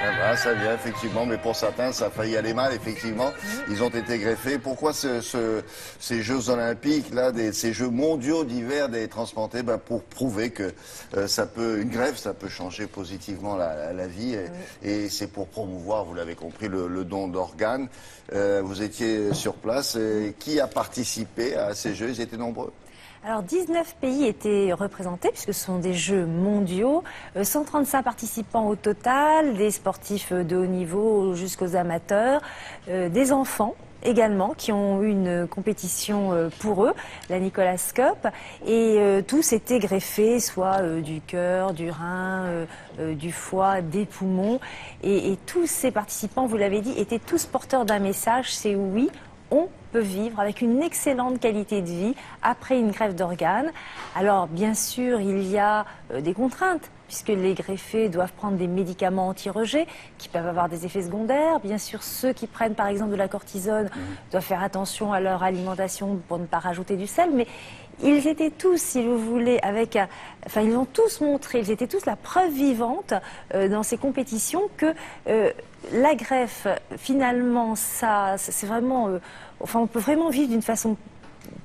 Ah bah, ça vient effectivement, mais pour certains, ça a failli aller mal, effectivement. Ils ont été greffés. Pourquoi ces Jeux Olympiques, là, ces Jeux mondiaux d'hiver des transplantés? Bah, pour prouver que une greffe, ça peut changer positivement la vie. Et c'est pour promouvoir, vous l'avez compris, le don d'organes. Vous étiez sur place. Qui a participé à ces Jeux? Ils étaient nombreux. Alors 19 pays étaient représentés puisque ce sont des Jeux mondiaux, 135 participants au total, des sportifs de haut niveau jusqu'aux amateurs, des enfants également qui ont eu une compétition pour eux, la Nicolas Cup, et tous étaient greffés, soit du cœur, du rein, du foie, des poumons, et tous ces participants, vous l'avez dit, étaient tous porteurs d'un message, c'est oui, on peut vivre avec une excellente qualité de vie après une greffe d'organes. Alors bien sûr, il y a des contraintes, puisque les greffés doivent prendre des médicaments anti-rejet qui peuvent avoir des effets secondaires. Bien sûr, ceux qui prennent par exemple de la cortisone doivent faire attention à leur alimentation pour ne pas rajouter du sel, mais ils étaient tous, si vous voulez, ils ont tous montré, ils étaient tous la preuve vivante dans ces compétitions que la greffe, finalement, c'est vraiment, on peut vraiment vivre d'une façon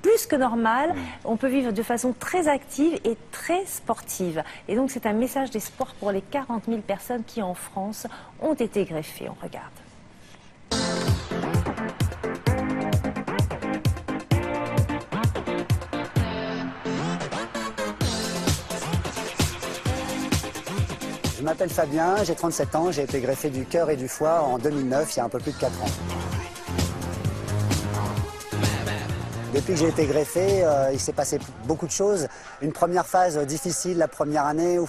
plus que normale. On peut vivre de façon très active et très sportive. Et donc, c'est un message d'espoir pour les 40 000 personnes qui, en France, ont été greffées. On regarde. Je m'appelle Fabien, j'ai 37 ans, j'ai été greffé du cœur et du foie en 2009, il y a un peu plus de 4 ans. Depuis que j'ai été greffé, il s'est passé beaucoup de choses. Une première phase difficile, la première année, où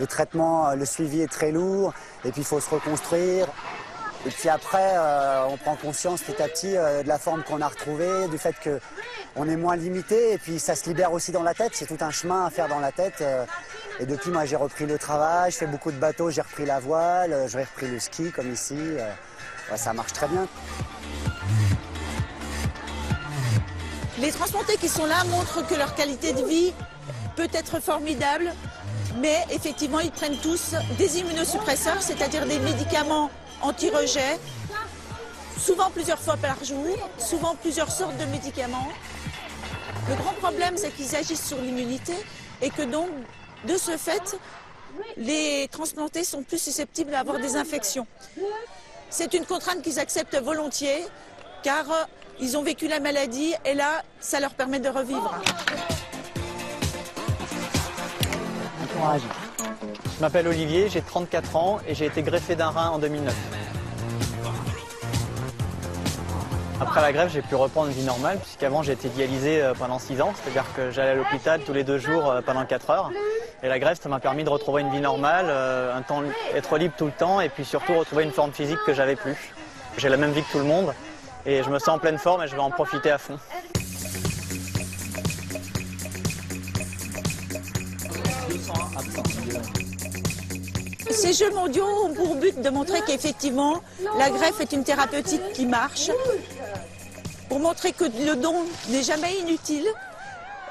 le traitement, le suivi est très lourd, et puis il faut se reconstruire. Et puis après, on prend conscience petit à petit de la forme qu'on a retrouvée, du fait qu'on est moins limité, et puis ça se libère aussi dans la tête, c'est tout un chemin à faire dans la tête. Et depuis, moi, j'ai repris le travail, je fais beaucoup de bateaux, j'ai repris la voile, j'ai repris le ski, comme ici. Ça marche très bien. Les transplantés qui sont là montrent que leur qualité de vie peut être formidable, mais effectivement, ils prennent tous des immunosuppresseurs, c'est-à-dire des médicaments anti-rejet, souvent plusieurs fois par jour, souvent plusieurs sortes de médicaments. Le grand problème, c'est qu'ils agissent sur l'immunité et que donc, de ce fait, les transplantés sont plus susceptibles d'avoir des infections. C'est une contrainte qu'ils acceptent volontiers, car ils ont vécu la maladie et là, ça leur permet de revivre. Je m'appelle Olivier, j'ai 34 ans et j'ai été greffé d'un rein en 2009. Après la greffe, j'ai pu reprendre une vie normale, puisqu'avant j'ai été dialysé pendant 6 ans, c'est-à-dire que j'allais à l'hôpital tous les 2 jours pendant 4 heures. Et la greffe, ça m'a permis de retrouver une vie normale, être libre tout le temps et puis surtout retrouver une forme physique que j'avais plus. J'ai la même vie que tout le monde et je me sens en pleine forme et je vais en profiter à fond. Ces Jeux mondiaux ont pour but de montrer qu'effectivement, la greffe est une thérapeutique qui marche, pour montrer que le don n'est jamais inutile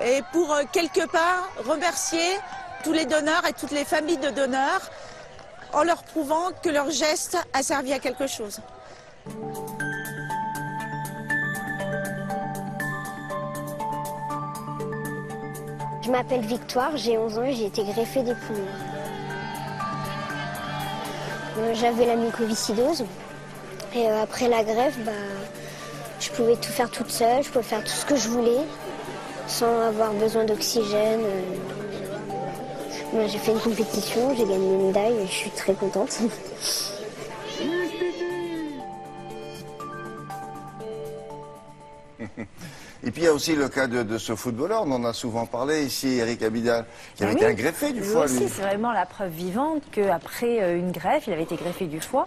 et pour quelque part remercier tous les donneurs et toutes les familles de donneurs en leur prouvant que leur geste a servi à quelque chose. Je m'appelle Victoire, j'ai 11 ans et j'ai été greffée des poumons. J'avais la mucoviscidose et après la greffe, je pouvais tout faire toute seule, je pouvais faire tout ce que je voulais sans avoir besoin d'oxygène. J'ai fait une compétition, j'ai gagné une médaille et je suis très contente. Et puis il y a aussi le cas de ce footballeur, on en a souvent parlé ici, Eric Abidal, qui avait été greffé du foie, lui. C'est vraiment la preuve vivante qu'après une greffe, il avait été greffé du foie,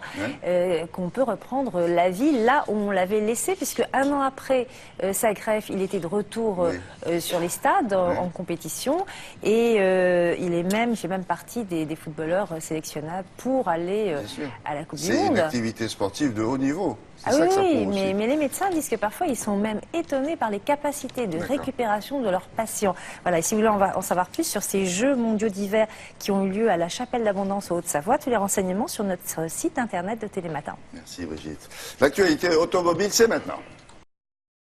qu'on peut reprendre la vie là où on l'avait laissé, puisque 1 an après sa greffe, il était de retour sur les stades en compétition, et il fait même partie des footballeurs sélectionnables pour aller à la Coupe du Monde. C'est une activité sportive de haut niveau. Ah ça oui, que ça oui, prouve aussi. mais les médecins disent que parfois ils sont même étonnés par les capacités de D'accord. récupération de leurs patients. Voilà, et si vous voulez en savoir plus sur ces Jeux mondiaux d'hiver qui ont eu lieu à la Chapelle d'Abondance en Haute-Savoie, tous les renseignements sur notre site internet de Télématin. Merci Brigitte. L'actualité automobile, c'est maintenant.